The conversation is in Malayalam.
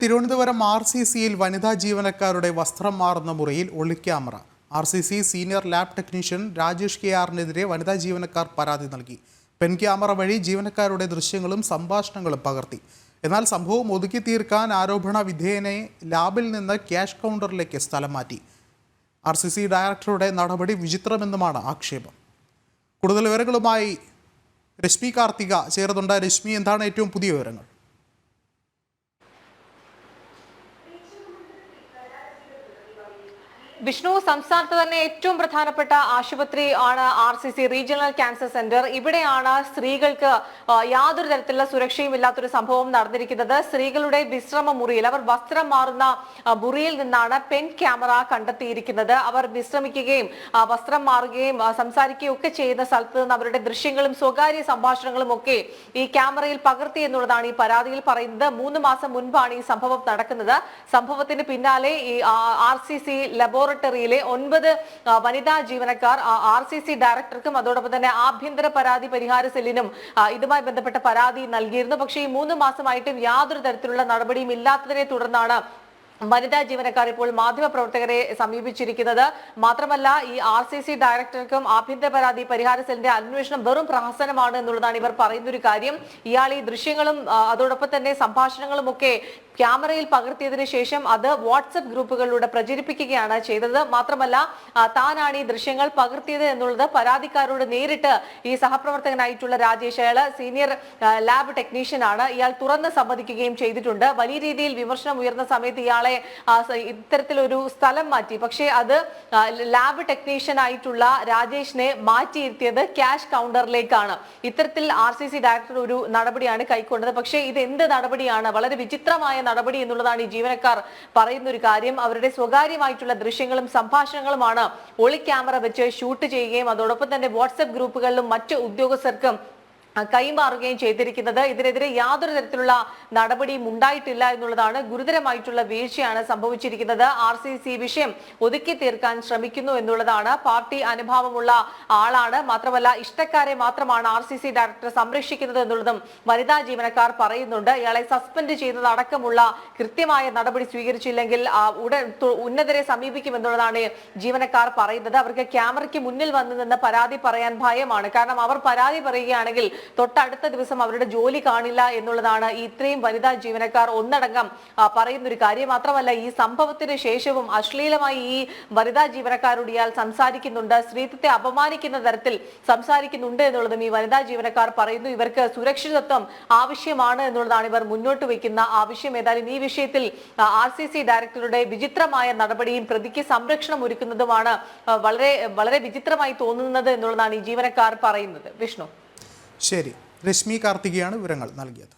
തിരുവനന്തപുരം RCCയിൽ വനിതാ ജീവനക്കാരുടെ വസ്ത്രം മാറുന്ന മുറിയിൽ ഒളിക്യാമറ. RCC senior lab technician Rajesh KRനെതിരെ വനിതാ ജീവനക്കാർ പരാതി നൽകി. പെൻ ക്യാമറ വഴി ജീവനക്കാരുടെ ദൃശ്യങ്ങളും സംഭാഷണങ്ങളും പകർത്തി. എന്നാൽ സംഭവം ഒതുക്കി തീർക്കാൻ ആരോപണ വിധേയനെ ലാബിൽ നിന്ന് ക്യാഷ് കൗണ്ടറിലേക്ക് സ്ഥലം മാറ്റി. RCC ഡയറക്ടറുടെ നടപടി വിചിത്രമെന്നുമാണ് ആക്ഷേപം. കൂടുതൽ വിവരങ്ങളുമായി രശ്മി കാർത്തിക ചേർന്നുണ്ട്. രശ്മി, എന്താണ് ഏറ്റവും പുതിയ വിവരങ്ങൾ? വിഷ്ണു, സംസ്ഥാനത്ത് തന്നെ ഏറ്റവും പ്രധാനപ്പെട്ട ആശുപത്രി ആണ് RCC റീജിയണൽ ക്യാൻസർ സെന്റർ. ഇവിടെയാണ് സ്ത്രീകൾക്ക് യാതൊരു തരത്തിലുള്ള സുരക്ഷയും ഇല്ലാത്തൊരു സംഭവം നടന്നിരിക്കുന്നത്. സ്ത്രീകളുടെ വിശ്രമ മുറിയിൽ, അവർ വസ്ത്രം മാറുന്ന മുറിയിൽ നിന്നാണ് പെൻ ക്യാമറ കണ്ടെത്തിയിരിക്കുന്നത്. അവർ വിശ്രമിക്കുകയും വസ്ത്രം മാറുകയും സംസാരിക്കുകയും ഒക്കെ ചെയ്യുന്ന സ്ഥലത്ത് നിന്ന് അവരുടെ ദൃശ്യങ്ങളും സ്വകാര്യ സംഭാഷണങ്ങളും ഒക്കെ ഈ ക്യാമറയിൽ പകർത്തി എന്നുള്ളതാണ് ഈ പരാതിയിൽ പറയുന്നത്. 3 മാസം മുൻപാണ് ഈ സംഭവം നടക്കുന്നത്. സംഭവത്തിന് പിന്നാലെ ഈ RCC ലബോറട്ടറിയിലെ 9 വനിതാ ജീവനക്കാർ RCC ഡയറക്ടർക്കും അതോടൊപ്പം തന്നെ ആഭ്യന്തര പരാതി പരിഹാര സെല്ലിനും ഇതുമായി ബന്ധപ്പെട്ട പരാതി നൽകിയിരുന്നു. പക്ഷേ ഈ 3 മാസമായിട്ടും യാതൊരു തരത്തിലുള്ള നടപടിയും ഇല്ലാത്തതിനെ തുടർന്നാണ് വനിതാ ജീവനക്കാർ ഇപ്പോൾ മാധ്യമപ്രവർത്തകരെ സമീപിച്ചിരിക്കുന്നത്. മാത്രമല്ല, ഈ RCC ഡയറക്ടർക്കും ആഭ്യന്തര പരാതി പരിഹാര സെല്ലിന്റെ അന്വേഷണം വെറും പ്രഹസനമാണ് എന്നുള്ളതാണ് ഇവർ പറയുന്ന ഒരു കാര്യം. ഇയാൾ ഈ ദൃശ്യങ്ങളും അതോടൊപ്പം തന്നെ സംഭാഷണങ്ങളും ഒക്കെ ക്യാമറയിൽ പകർത്തിയതിനു ശേഷം അത് വാട്സപ്പ് ഗ്രൂപ്പുകളിലൂടെ പ്രചരിപ്പിക്കുകയാണ് ചെയ്തത്. മാത്രമല്ല, താനാണ് ഈ ദൃശ്യങ്ങൾ പകർത്തിയത് എന്നുള്ളത് പരാതിക്കാരോട് നേരിട്ട് ഈ സഹപ്രവർത്തകനായിട്ടുള്ള രാജേഷ്, അയാൾ സീനിയർ ലാബ് ടെക്നീഷ്യൻ ആണ്, ഇയാൾ തുറന്ന് സമ്മതിക്കുകയും ചെയ്തിട്ടുണ്ട്. വലിയ രീതിയിൽ വിമർശനം ഉയർന്ന സമയത്ത് ഇയാളെ ഇത്തരത്തിലൊരു സ്ഥലം മാറ്റി. പക്ഷേ അത് ലാബ് ടെക്നീഷ്യൻ ആയിട്ടുള്ള രാജേഷിനെ മാറ്റിയിരുത്തിയത് ക്യാഷ് കൗണ്ടറിലേക്കാണ്. ഇത്തരത്തിൽ RCC ഡയറക്ടർ ഒരു നടപടിയാണ് കൈക്കൊണ്ടത്. പക്ഷേ ഇത് എന്ത് നടപടിയാണ്? വളരെ വിചിത്രമായ നടപടി എന്നുള്ളതാണ് ഈ ജീവനക്കാർ പറയുന്ന ഒരു കാര്യം. അവരുടെ സ്വകാര്യമായിട്ടുള്ള ദൃശ്യങ്ങളും സംഭാഷണങ്ങളുമാണ് ഒളി ക്യാമറ വെച്ച് ഷൂട്ട് ചെയ്യുകയും അതോടൊപ്പം തന്നെ വാട്സ്ആപ്പ് ഗ്രൂപ്പുകളിലും മറ്റ് ഉദ്യോഗസ്ഥർക്കും കൈമാറുകയും ചെയ്തിരിക്കുന്നത്. ഇതിനെതിരെ യാതൊരു തരത്തിലുള്ള നടപടിയും ഉണ്ടായിട്ടില്ല എന്നുള്ളതാണ്. ഗുരുതരമായിട്ടുള്ള വീഴ്ചയാണ് സംഭവിച്ചിരിക്കുന്നത്. RCC വിഷയം ഒതുക്കി തീർക്കാൻ ശ്രമിക്കുന്നു എന്നുള്ളതാണ്. പാർട്ടി അനുഭാവമുള്ള ആളാണ്, മാത്രമല്ല ഇഷ്ടക്കാരെ മാത്രമാണ് RCC ഡയറക്ടർ സംരക്ഷിക്കുന്നത് എന്നുള്ളതും വനിതാ ജീവനക്കാർ പറയുന്നുണ്ട്. ഇയാളെ സസ്പെൻഡ് ചെയ്തതടക്കമുള്ള കൃത്യമായ നടപടി സ്വീകരിച്ചില്ലെങ്കിൽ ഉന്നതരെ സമീപിക്കുമെന്നുള്ളതാണ് ജീവനക്കാർ പറയുന്നത്. അവർക്ക് ക്യാമറയ്ക്ക് മുന്നിൽ വന്നു നിന്ന് പരാതി പറയാൻ ഭയമാണ്. കാരണം അവർ പരാതി പറയുകയാണെങ്കിൽ തൊട്ടടുത്ത ദിവസം അവരുടെ ജോലി കാണില്ല എന്നുള്ളതാണ് ഇത്രയും വനിതാ ജീവനക്കാർ ഒന്നടങ്കം പറയുന്ന ഒരു കാര്യം. മാത്രമല്ല, ഈ സംഭവത്തിന് ശേഷവും അശ്ലീലമായി ഈ വനിതാ ജീവനക്കാരോട് ഇയാൾ സംസാരിക്കുന്നുണ്ട്, സ്ത്രീത്വത്തെ അപമാനിക്കുന്ന തരത്തിൽ സംസാരിക്കുന്നുണ്ട് എന്നുള്ളതും ഈ വനിതാ ജീവനക്കാർ പറയുന്നു. ഇവർക്ക് സുരക്ഷിതത്വം ആവശ്യമാണ് എന്നുള്ളതാണ് ഇവർ മുന്നോട്ട് വയ്ക്കുന്ന ആവശ്യം. ഏതായാലും ഈ വിഷയത്തിൽ RCC ഡയറക്ടറുടെ വിചിത്രമായ നടപടിയും പ്രതിക്ക് സംരക്ഷണം ഒരുക്കുന്നതുമാണ് വളരെ വളരെ വിചിത്രമായി തോന്നുന്നത് എന്നുള്ളതാണ് ഈ ജീവനക്കാർ പറയുന്നത്. വിഷ്ണു, ശരി, രശ്മി കാർത്തികയാണ് വിവരങ്ങൾ നൽകിയത്.